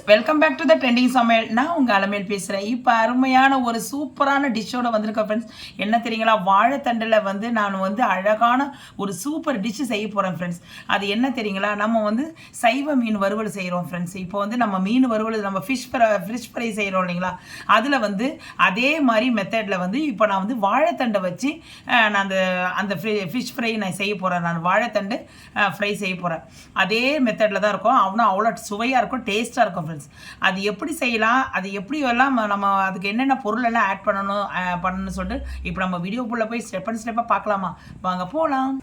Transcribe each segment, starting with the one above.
Welcome back to the trending Samayal. நான் உங்கள் அலமேல் பேசுகிறேன். இப்போ அருமையான ஒரு சூப்பரான டிஷ்ஷோட வந்திருக்கேன் ஃப்ரெண்ட்ஸ். என்ன தெரியுங்களா, வாழைத்தண்டில் நான் அழகான ஒரு சூப்பர் டிஷ்ஷு செய்ய போகிறேன் ஃப்ரெண்ட்ஸ். அது என்ன தெரியுங்களா, நம்ம சைவ மீன் வறுவல் செய்கிறோம் ஃப்ரெண்ட்ஸ். இப்போ நம்ம மீன் வறுவல், நம்ம ஃபிஷ் ஃப்ரை செய்கிறோம் இல்லைங்களா, அதில் அதே மாதிரி மெத்தடில் இப்போ நான் வாழைத்தண்டை வச்சு நான் அந்த ஃபிஷ் ஃப்ரை நான் செய்ய போகிறேன். நான் வாழைத்தண்டு ஃப்ரை செய்ய போகிறேன். அதே மெத்தடில் தான் இருக்கும். அவ்வளோ சுவையாக இருக்கும், டேஸ்ட்டாக இருக்கும் ஃப்ரெண்ட்ஸ். அது எப்படி செய்யலாம், அது எப்படி எல்லாம் நம்ம அதுக்கு என்னென்ன பொருள் எல்லாம் ஆட் பண்ணணும்னு சொல்லிட்டு இப்போ நம்ம வீடியோக்குள்ளே போய் ஸ்டெப் அண்ட் ஸ்டெப்பாக பார்க்கலாமா? வாங்க போகலாம்.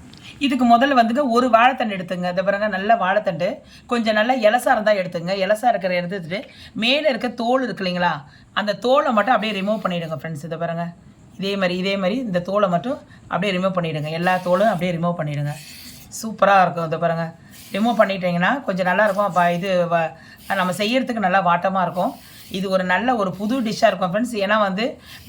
இதுக்கு முதல்ல ஒரு வாழைத்தண்டு எடுத்துங்க. இதை பாருங்க, நல்ல வாழைத்தண்டு கொஞ்சம் நல்லா இலசா இருந்தால் எடுத்துங்க. இலசா இருக்கிற எடுத்துட்டு மேலே இருக்க தோல் இருக்கு இல்லைங்களா, அந்த தோலை மட்டும் அப்படியே ரிமூவ் பண்ணிவிடுங்க ஃப்ரெண்ட்ஸ். இதை பாருங்க, இதே மாதிரி இந்த தோலை மட்டும் அப்படியே ரிமூவ் பண்ணிவிடுங்க. எல்லா தோலும் அப்படியே ரிமூவ் பண்ணிவிடுங்க. சூப்பராக இருக்கும். இதை பாருங்கள், ரிமூவ் பண்ணிட்டீங்கன்னா கொஞ்சம் நல்லாயிருக்கும். அப்போ இது நம்ம செய்யறதுக்கு நல்லா வாட்டமாக இருக்கும். இது ஒரு நல்ல ஒரு புது டிஷ்ஷாக இருக்கும் ஃப்ரெண்ட்ஸ். ஏன்னா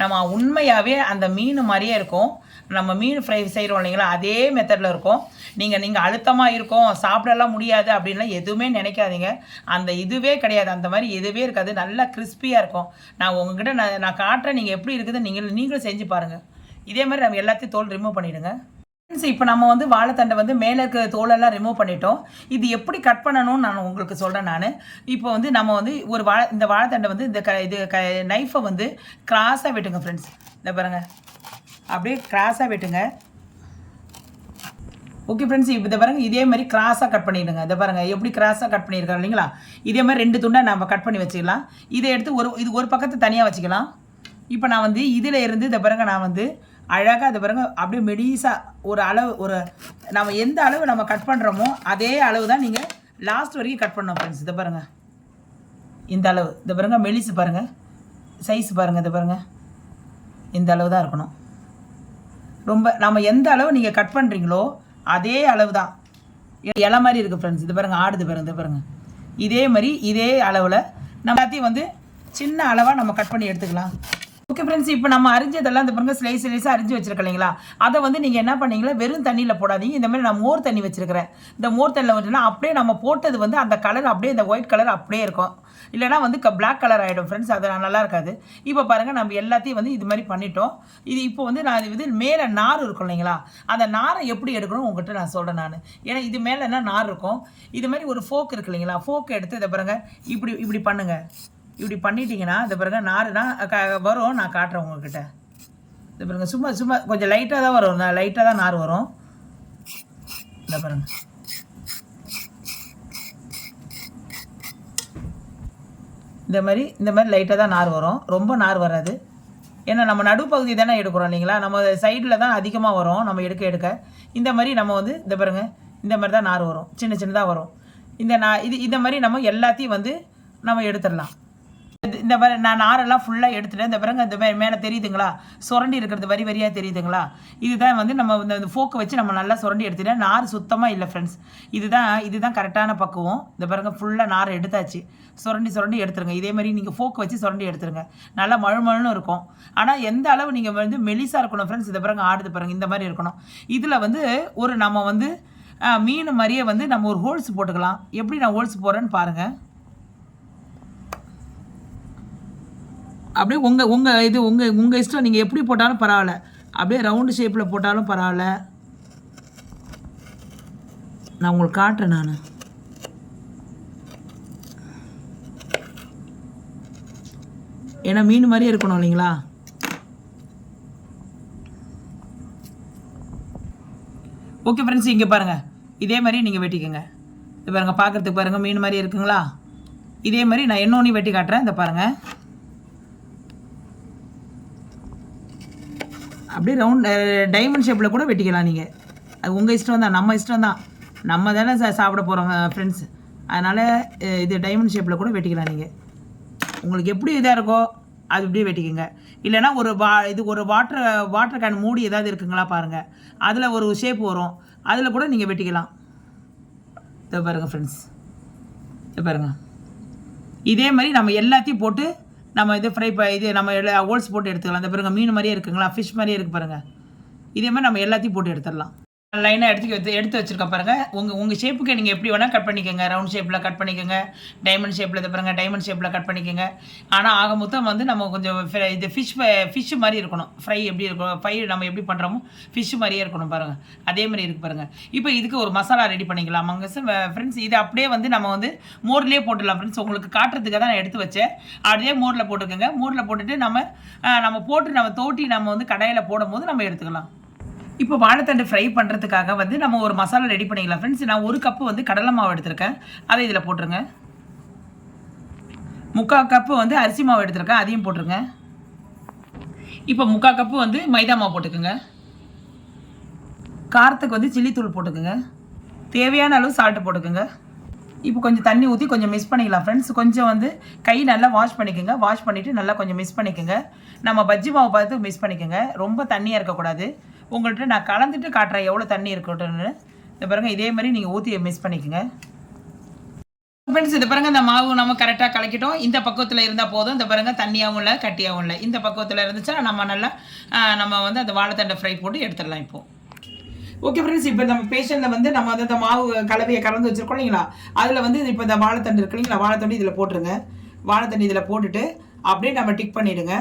நம்ம உண்மையாகவே அந்த மீன் மாதிரியே இருக்கும். நம்ம மீன் ஃப்ரை செய்கிறோம் இல்லைங்களா, அதே மெத்தடில் இருக்கும். நீங்கள் அழுத்தமாக இருக்கும், சாப்பிடலாம் முடியாது அப்படின்லாம் எதுவுமே நினைக்காதீங்க. அந்த இதுவே கிடையாது, அந்த மாதிரி எதுவே இருக்காது. நல்லா கிறிஸ்பியாக இருக்கும். நான் உங்ககிட்ட நான் காட்டுறேன், நீங்கள் எப்படி இருக்குது நீங்களும் செஞ்சு பாருங்கள். இதே மாதிரி நம்ம எல்லாத்தையும் தோல் ரிமூவ் பண்ணிவிடுங்க. இப்போ நம்ம வாழைத்தண்டை மேலே இருக்க தோலெல்லாம் ரிமூவ் பண்ணிட்டோம். இது எப்படி கட் பண்ணணும்னு நான் உங்களுக்கு சொல்கிறேன். நான் இப்போ நம்ம ஒரு இந்த வாழைத்தண்டை இந்த நைஃபை கிராஸாக வெட்டுங்க ஃப்ரெண்ட்ஸ். இந்த பாருங்கள், அப்படியே கிராஸாக வெட்டுங்க. ஓகே ஃப்ரெண்ட்ஸ், இப்போ இதை பாருங்கள், இதே மாதிரி கிராஸாக கட் பண்ணிடுங்க. இதை பாருங்கள் எப்படி கிராஸாக கட் பண்ணியிருக்காங்க இல்லைங்களா. இதே மாதிரி 2 துண்டாக நம்ம கட் பண்ணி வச்சுக்கலாம். இதை எடுத்து இது ஒரு பக்கத்தை தனியாக வச்சுக்கலாம். இப்போ நான் இதில் இருந்து இதை பாருங்கள், நான் அழகாக அதை பாருங்கள், அப்படியே மெடிசாக ஒரு அளவு, நம்ம எந்த அளவு நம்ம கட் பண்ணுறோமோ அதே அளவு தான் நீங்கள் லாஸ்ட் வரைக்கும் கட் பண்ணோம் ஃப்ரெண்ட்ஸ். இதை பாருங்கள், இந்த அளவு. இதை பாருங்கள், மெலிசு பாருங்கள், சைஸ் பாருங்கள். இதை பாருங்கள், இந்த அளவு தான் இருக்கணும். ரொம்ப நம்ம எந்த அளவு நீங்கள் கட் பண்ணுறீங்களோ அதே அளவு தான். இலை மாதிரி இருக்குது ஃப்ரெண்ட்ஸ். இது பாருங்கள், ஆடுது பாருங்கள். இதை பாருங்கள், இதே மாதிரி இதே அளவில் நம்ம எல்லாத்தையும் சின்ன அளவாக நம்ம கட் பண்ணி எடுத்துக்கலாம். ஓகே ஃப்ரெண்ட்ஸ், இப்போ நம்ம அரிஞ்சதெல்லாம் இந்த பாருங்க ஸ்லைஸாக அரிஞ்சு வச்சிருக்கேன் இல்லைங்களா, அதை நீங்கள் என்ன பண்ணீங்களா, வெறும் தண்ணியில் போடாதீங்க. இந்த மாதிரி நான் மோர் தண்ணி வச்சிருக்கிறேன். இந்த மோர் தண்ணியில் வந்துட்டுனா அப்படியே நம்ம போட்டது அந்த கலர் அப்படியே, இந்த ஒயிட் கலர் அப்படியே இருக்கும். இல்லைனா பிளாக் கலர் ஆகிடும் ஃப்ரெண்ட்ஸ். அது நல்லா இருக்காது. இப்போ பாருங்கள், நம்ம எல்லாத்தையும் இது மாதிரி பண்ணிட்டோம். இது இப்போ நான் மேலே நார் இருக்கும் இல்லைங்களா, அந்த நாரை எப்படி எடுக்கணும் உங்கள்கிட்ட நான் சொல்கிறேன் நான். ஏன்னா இது மேலே என்ன நார் இருக்கும். இது மாதிரி ஒரு ஃபோக் இருக்கு இல்லைங்களா, ஃபோக் எடுத்து இதை பாருங்கள், இப்படி பண்ணுங்கள். இப்படி பண்ணிட்டீங்கன்னா இந்த பாருங்க, நாருனா வரும். நான் காட்டுறேன் உங்கள்கிட்ட. இந்த பாருங்க, சும்மா கொஞ்சம் லைட்டாக தான் வரும். லைட்டாக தான் நார் வரும். இந்த பாருங்க, இந்த மாதிரி லைட்டாக தான் நார் வரும். ரொம்ப நார் வராது. ஏன்னா நம்ம நடுப்பகுதி தானே எடுக்கிறோம் இல்லைங்களா, நம்ம சைடில் தான் அதிகமாக வரும். நம்ம எடுக்க இந்த மாதிரி நம்ம இந்த பாருங்க, இந்த மாதிரி தான் நார் வரும். சின்னதாக வரும். இந்த மாதிரி நம்ம எல்லாத்தையும் நம்ம எடுத்துடலாம். இந்த மாதிரி நான் நாரெல்லாம் ஃபுல்லாக எடுத்துட்டேன். இந்த பிறகு இந்த மேலே தெரியுதுங்களா, சுரண்டி இருக்கிறது வரியாக தெரியுதுங்களா. இதுதான் நம்ம இந்த ஃபோக்கை வச்சு நம்ம நல்லா சுரண்டி எடுத்துட்டேன். நார் சுத்தமாக இல்லை ஃப்ரெண்ட்ஸ். இதுதான் கரெக்டான பக்குவம். இந்த பிறகு ஃபுல்லாக நார் எடுத்தாச்சு. சுரண்டி எடுத்துருங்க. இதே மாதிரி நீங்கள் ஃபோக்கை வச்சு சுரண்டி எடுத்துருங்க. நல்லா மழுமழுன்னு இருக்கும். ஆனால் எந்த அளவு நீங்கள் மெலிசாக இருக்கணும் ஃப்ரெண்ட்ஸ். இந்த பிறகு ஆடுது பாருங்க, இந்த மாதிரி இருக்கணும். இதில் நம்ம மீன் மாதிரியே நம்ம ஒரு ஹோல்ஸ் போட்டுக்கலாம். எப்படி நான் ஹோல்ஸ் போடுறேன்னு பாருங்கள். அப்படியே உங்கள் இஷ்டம். நீங்கள் எப்படி போட்டாலும் பரவாயில்ல. அப்படியே ரவுண்டு ஷேப்பில் போட்டாலும் பரவாயில்ல. நான் உங்களுக்கு காட்டுறேன். நான் ஏன்னா மீன் மாதிரியே இருக்கணும் இல்லைங்களா. ஓகே ஃப்ரெண்ட்ஸ், இங்கே பாருங்கள், இதே மாதிரி நீங்கள் வெட்டிக்கோங்க. இது பாருங்கள், பார்க்குறதுக்கு பாருங்கள் மீன் மாதிரி இருக்குங்களா. இதே மாதிரி நான் இன்னொன்று வெட்டி காட்டுறேன். இந்த பாருங்கள், அப்படியே ரவுண்ட் டைமண்ட் ஷேப்பில் கூட வெட்டிக்கலாம் நீங்கள். அது உங்கள் இஷ்டம் தான், நம்ம இஷ்டம் தான். நம்ம தானே சாப்பிட போகிறோம் ஃப்ரெண்ட்ஸ். அதனால் இது டைமண்ட் ஷேப்பில் கூட வெட்டிக்கலாம் நீங்கள். உங்களுக்கு எப்படி இதாக இருக்கோ அது இப்படியே வெட்டிக்கோங்க. இல்லைனா ஒரு வாட்டர் கேன் மூடி ஏதாவது இருக்குங்களா பாருங்கள், அதில் ஒரு ஷேப் வரும், அதில் கூட நீங்கள் வெட்டிக்கலாம். இதை பாருங்கள் ஃப்ரெண்ட்ஸ், இதை பாருங்கள். இதே மாதிரி நம்ம எல்லாத்தையும் போட்டு நம்ம நம்ம ஹோல்ஸ் போட்டு எடுத்துக்கலாம். அந்த பாருங்க, மீன் மாதிரியே இருக்குங்களா, ஃபிஷ் மாதிரியே இருக்குது பாருங்கள். இதே மாதிரி நம்ம எல்லாத்தையும் போட்டு எடுத்துடலாம். லைனாக எடுத்து வச்சுருக்க பாருங்கள். உங்கள் ஷேப்புக்கு நீங்கள் எப்படி வேணால் கட் பண்ணிக்கோங்க. ரவுண்ட் ஷேப்பில் கட் பண்ணிக்கோங்க, டைமண்ட் ஷேப்பில் இது பாருங்கள், டைமண்ட் ஷேப்பில் கட் பண்ணிக்கோங்க. ஆனால் ஆக மொத்தம் வந்து நம்ம கொஞ்சம் இது ஃபிஷ் மாதிரி இருக்கணும். ஃப்ரை எப்படி இருக்கணும், ஃப்ரை நம்ம எப்படி பண்ணுறோமோ ஃபிஷ் மாதிரியே இருக்கணும் பாருங்கள். அதே மாதிரி இருக்குது பாருங்கள். இப்போ இதுக்கு ஒரு மசாலா ரெடி பண்ணிக்கலாம் அங்கே ஃப்ரெண்ட்ஸ். இது அப்படியே வந்து நம்ம வந்து மோர்லேயே போட்டுடலாம் ஃப்ரெண்ட்ஸ். உங்களுக்கு காட்டுறதுக்காக தான் நான் எடுத்து வச்சேன். அப்படியே மோரில் போட்டுக்கோங்க. மோரில் போட்டுட்டு நம்ம போட்டு நம்ம தோட்டி நம்ம வந்து கடாயில் போடும் போது நம்ம எடுத்துக்கலாம். இப்போ வாழைத்தண்டு ஃப்ரை பண்ணுறதுக்காக வந்து நம்ம ஒரு மசாலா ரெடி பண்ணிக்கலாம் ஃப்ரெண்ட்ஸ். நான் 1 கப்பு வந்து கடலை மாவு எடுத்திருக்கேன், அதை இதில் போட்டுருங்க. 3/4 கப்பு வந்து அரிசி மாவு எடுத்திருக்கேன், அதையும் போட்டுருங்க. இப்போ 3/4 கப்பு வந்து மைதா மாவு போட்டுக்குங்க. காரத்துக்கு வந்து சில்லித்தூள் போட்டுக்குங்க. தேவையான அளவு சால்ட்டு போட்டுக்குங்க. இப்போ கொஞ்சம் தண்ணி ஊற்றி கொஞ்சம் மிக்ஸ் பண்ணிக்கலாம் ஃப்ரெண்ட்ஸ். கொஞ்சம் வந்து கை நல்லா வாஷ் பண்ணிக்கோங்க. வாஷ் பண்ணிவிட்டு நல்லா கொஞ்சம் மிக்ஸ் பண்ணிக்கோங்க. நம்ம பஜ்ஜி மாவு பார்த்து மிக்ஸ் பண்ணிக்கோங்க. ரொம்ப தண்ணியாக இருக்கக்கூடாது. உங்கள்கிட்ட நான் கலந்துட்டு காட்டுறேன் எவ்வளோ தண்ணி இருக்கட்டும்னு. இந்த பாருங்கள், இதே மாதிரி நீங்கள் ஊற்றி மிக்ஸ் பண்ணிக்கோங்க ஃப்ரெண்ட்ஸ். இது பாருங்கள், இந்த மாவு நம்ம கரெக்டாக கலக்கிட்டோம். இந்த பக்குவத்தில் இருந்தால் போதும். இந்த பாருங்கள், தண்ணியாகவும் இல்லை கட்டியாகவும் இல்லை. இந்த பக்குவத்தில் இருந்துச்சா நம்ம வந்து அந்த வாழைத்தண்டை ஃப்ரை போட்டு எடுத்துடலாம் இப்போது. ஓகே ஃப்ரெண்ட்ஸ், இப்போ நம்ம பேஷனில் வந்து நம்ம வந்து இந்த மாவு கலவையை கலந்து வச்சுருக்கோம் இல்லைங்களா, அதில் வந்து இப்போ இந்த வாழைத்தண்டு இருக்கு இல்லைங்களா, வாழைத்தண்டு இதில் போட்டுருங்க. வாழைத்தண்டு இதில் போட்டுட்டு அப்படியே நம்ம டிக் பண்ணிவிடுங்க.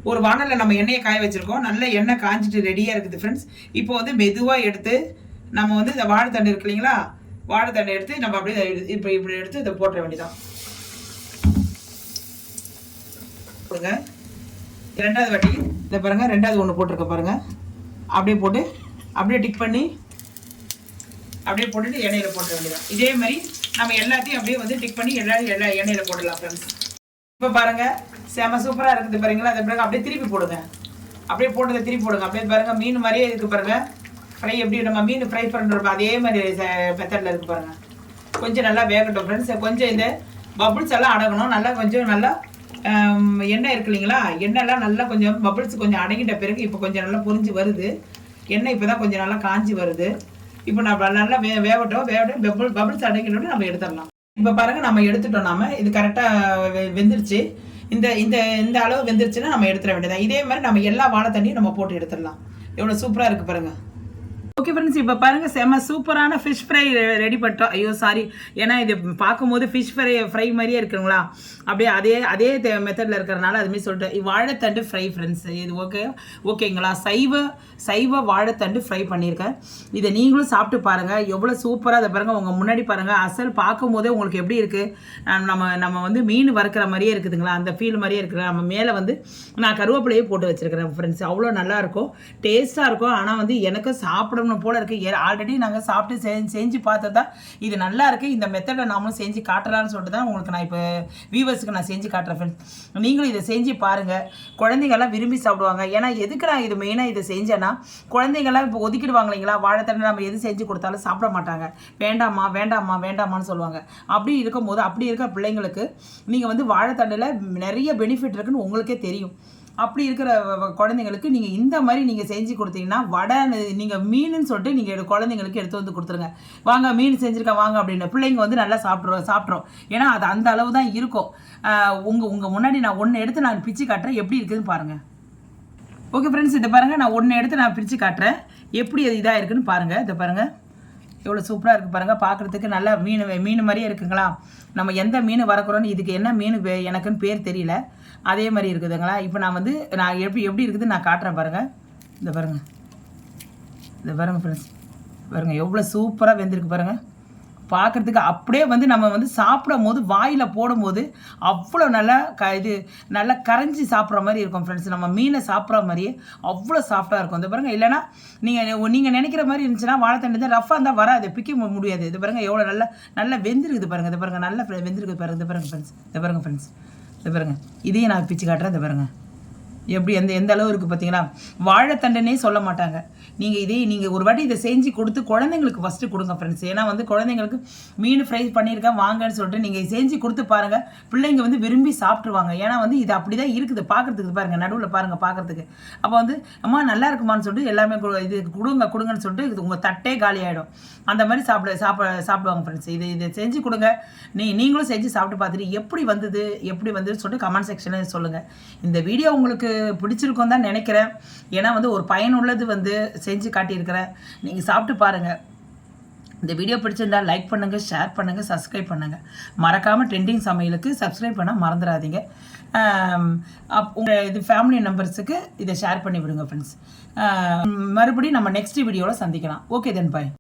ஒரு வானலில் நம்ம எண்ணெயை காய வச்சுருக்கோம். நல்ல எண்ணெய் காஞ்சிட்டு ரெடியாக இருக்குது ஃப்ரெண்ட்ஸ். இப்போ வந்து மெதுவாக எடுத்து நம்ம வந்து இந்த வாழைத்தண்டு இருக்கு இல்லைங்களா, வாழைத்தண்டை எடுத்து நம்ம அப்படியே இப்படி எடுத்து இதை போட்டுற வேண்டியதான். கொடுங்க. 2வது வாட்டி இதை பாருங்கள், 2வது ஒன்று போட்டிருக்க பாருங்கள். அப்படியே போட்டு அப்படியே டிக் பண்ணி அப்படியே போட்டுட்டு எண்ணெயில் போட்டுற வேண்டியதான். இதே மாதிரி நம்ம எல்லாத்தையும் அப்படியே வந்து டிக் பண்ணி எல்லா எண்ணெயில் போடலாம் ஃப்ரெண்ட்ஸ். இப்போ பாருங்கள், செம சூப்பராக இருக்குது பாருங்களா. அதை பிறகு அப்படியே திருப்பி போடுங்க. அப்படியே போட்டதை திருப்பி போடுங்க. அப்படியே பாருங்கள், மீன் மாதிரியே இருக்குது பாருங்கள். ஃப்ரை எப்படி நம்ம மீன் ஃப்ரை பண்ணுறோம் அதே மாதிரி மெத்தடில் இருக்குது பாருங்கள். கொஞ்சம் நல்லா வேகட்டும் ஃப்ரெண்ட்ஸ். கொஞ்சம் இந்த பபுள்ஸ் எல்லாம் அடங்கணும். நல்லா எண்ணெய் இருக்கு இல்லைங்களா, எண்ணெய்லாம் நல்லா கொஞ்சம் பபுள்ஸ் கொஞ்சம் அடங்கிட்ட பிறகு இப்போ கொஞ்சம் நல்லா பொரிஞ்சு வருது. எண்ணெய் இப்போ தான் கொஞ்சம் நல்லா காஞ்சி வருது. இப்போ நம்ம நல்லா வேகட்டும். பபுள்ஸ் அடங்கிட்டோன்னு நம்ம எடுத்துடலாம். இப்போ பாருங்கள், நம்ம எடுத்துட்டோம். நாம இது கரெக்டாக வெந்துருச்சு. இந்த அளவு வெந்துருச்சுன்னா நம்ம எடுத்துட வேண்டியதான். இதே மாதிரி நம்ம எல்லா வாழைத்தண்ணியும் நம்ம போட்டு எடுத்துடலாம். எவ்வளோ சூப்பராக இருக்குது பாருங்கள். ஓகே ஃப்ரெண்ட்ஸ், இப்போ பாருங்கள், செம்ம சூப்பரான ஃபிஷ் ஃப்ரை ரெடி பண்ணிட்டோம். ஐயோ சாரி, ஏன்னா இது பார்க்கும்போது ஃபிஷ் ஃப்ரை மாதிரியே இருக்குங்களா, அப்படியே அதே மெத்தடில் இருக்கிறனால அதுமாரி சொல்லிட்டு வாழைத்தண்டு ஃப்ரை ஃப்ரெண்ட்ஸ். இது ஓகேங்களா. சைவ வாழைத்தண்டு ஃப்ரை பண்ணியிருக்கேன். இதை நீங்களும் சாப்பிட்டு பாருங்கள், எவ்வளோ சூப்பராக. அதை பாருங்கள், உங்கள் முன்னாடி பாருங்கள். அசல் பார்க்கும் போதே உங்களுக்கு எப்படி இருக்குது, நம்ம வந்து மீன் வறுக்கிற மாதிரியே இருக்குதுங்களா, அந்த ஃபீல் மாதிரியே இருக்குது. நம்ம மேலே வந்து நான் கருவேப்பிலையே போட்டு வச்சுருக்கிறேன் ஃப்ரெண்ட்ஸ். அவ்வளோ நல்லாயிருக்கும், டேஸ்ட்டாக இருக்கும். ஆனால் வந்து எனக்கு சாப்பிடணும் போல இருக்குது. ஆல்ரெடி நாங்கள் சாப்பிட்டு செஞ்சு பார்த்ததா இது நல்லா இருக்குது. இந்த மெத்தடை நாமளும் செஞ்சு காட்டலான்னு சொல்லிட்டு தான் உங்களுக்கு நான் இப்போ வியூவர்ஸுக்கு நான் செஞ்சு காட்டுறேன் ஃப்ரெண்ட்ஸ். நீங்களும் இதை செஞ்சு பாருங்கள். குழந்தைங்கள்லாம் விரும்பி சாப்பிடுவாங்க. ஏன்னா எதுக்கு நான் இது மெயினாக இதை செஞ்சேன்னா, குழந்தைங்கள்லாம் இப்போ ஒதுக்கிடுவாங்க இல்லைங்களா, வாழைத்தண்டை நம்ம எது செஞ்சு கொடுத்தாலும் சாப்பிட மாட்டாங்க. வேண்டாமான்னு சொல்லுவாங்க. அப்படி இருக்கும்போது அப்படி இருக்க பிள்ளைங்களுக்கு நீங்கள் வந்து வாழைத்தண்டில் நிறைய பெனிஃபிட் இருக்குன்னு உங்களுக்கே தெரியும். அப்படி இருக்கிற குழந்தைங்களுக்கு நீங்கள் இந்த மாதிரி நீங்கள் செஞ்சு கொடுத்தீங்கன்னா, நீங்கள் மீனுன்னு சொல்லிட்டு நீங்கள் குழந்தைங்களுக்கு எடுத்து வந்து கொடுத்துருங்க. வாங்க மீன் செஞ்சுருக்கேன் வாங்க அப்படின்னு பிள்ளைங்க வந்து நல்லா சாப்பிட்றோம். ஏன்னா அது அந்த அளவு தான் இருக்கும். உங்கள் முன்னாடி நான் ஒன்று எடுத்து நான் பிச்சு காட்டுறேன், எப்படி இருக்குதுன்னு பாருங்கள். ஓகே ஃப்ரெண்ட்ஸ், இதை பாருங்கள், நான் ஒன்று எடுத்து நான் பிரித்து காட்டுறேன், எப்படி அது இதாக இருக்குதுன்னு பாருங்கள். இதை பாருங்கள், எவ்வளோ சூப்பராக இருக்குது பாருங்கள். பார்க்குறதுக்கு நல்லா மீன் மாதிரியே இருக்குங்களா. நம்ம எந்த மீன் வளர்க்குறோன்னு, இதுக்கு என்ன மீன் எனக்குன்னு பேர் தெரியல, அதே மாதிரி இருக்குதுங்களா. இப்போ நான் எப்படி இருக்குதுன்னு நான் காட்டுறேன் பாருங்கள். இதை பாருங்கள் ஃப்ரெண்ட்ஸ், பாருங்கள் எவ்வளோ சூப்பராக வெந்திருக்கு பாருங்கள். பார்க்குறதுக்கு அப்படியே வந்து நம்ம வந்து சாப்பிடும் போது வாயில் போடும்போது அவ்வளோ நல்லா கரைஞ்சி சாப்பிட்ற மாதிரி இருக்கும் ஃப்ரெண்ட்ஸ். நம்ம மீனை சாப்பிட்ற மாதிரியே அவ்வளோ சாஃப்டாக இருக்கும். இந்த பாருங்கள், இல்லைனா நீங்கள் நினைக்கிற மாதிரி இருந்துச்சுன்னா வாழைத்தண்டு தான் ரஃபாக இருந்தால் வராது, பிக்க முடியாது. இது பாருங்கள் எவ்வளோ நல்லா வெந்திருக்குது பாருங்கள். இது பாருங்கள், நல்லா வெந்திருக்குது பாருங்கள். இது பாருங்கள் ஃப்ரெண்ட்ஸ், இது பாருங்கள், இதையும் நான் பிச்சு காட்டுறேன். இது பாருங்கள் எப்படி எந்த அளவு இருக்குது பார்த்தீங்களா. வாழைத்தண்டனே சொல்ல மாட்டாங்க. நீங்கள் ஒரு வாட்டி இதை செஞ்சு கொடுத்து குழந்தைங்களுக்கு ஃபஸ்ட்டு கொடுங்க ஃப்ரெண்ட்ஸ். ஏன்னா வந்து குழந்தைங்களுக்கு மீன் ஃப்ரை பண்ணியிருக்கேன் வாங்கன்னு சொல்லிட்டு நீங்கள் செஞ்சு கொடுத்து பாருங்கள், பிள்ளைங்க வந்து விரும்பி சாப்பிட்ருவாங்க. ஏன்னா வந்து இது அப்படி தான் இருக்குது பார்க்குறதுக்கு. பாருங்கள் நடுவில் பாருங்கள் பார்க்குறதுக்கு. அப்போ வந்து அம்மா நல்லா இருக்குமான்னு சொல்லிட்டு எல்லாமே இது கொடுங்கன்னு சொல்லிட்டு இது உங்கள் தட்டே காலி ஆகிடும். அந்த மாதிரி சாப்பிடுவாங்க ஃப்ரெண்ட்ஸ். இதை செஞ்சு கொடுங்க. நீங்களும் செஞ்சு சாப்பிட்டு பார்த்துட்டு எப்படி வந்தது சொல்லிட்டு கமெண்ட் செக்ஷனில் சொல்லுங்கள். இந்த வீடியோ உங்களுக்கு பிடிச்சிருக்கோன்னு தான் நினைக்கிறேன். ஏன்னா வந்து ஒரு பயனுள்ளது வந்து செஞ்சு காட்டியிருக்கிறேன். நீங்கள் சாப்பிட்டு பாருங்கள். இந்த வீடியோ பிடிச்சிருந்தா லைக் பண்ணுங்கள், ஷேர் பண்ணுங்கள், சப்ஸ்கிரைப் பண்ணுங்கள். மறக்காமல் ட்ரெண்டிங் சமையலுக்கு சப்ஸ்கிரைப் பண்ண மறந்துடாதீங்க. உங்கள் இது ஃபேமிலி மெம்பர்ஸுக்கு இதை ஷேர் பண்ணி விடுங்க ஃப்ரெண்ட்ஸ். மறுபடியும் நம்ம நெக்ஸ்ட் வீடியோவில் சந்திக்கலாம். ஓகே தென் பாய்.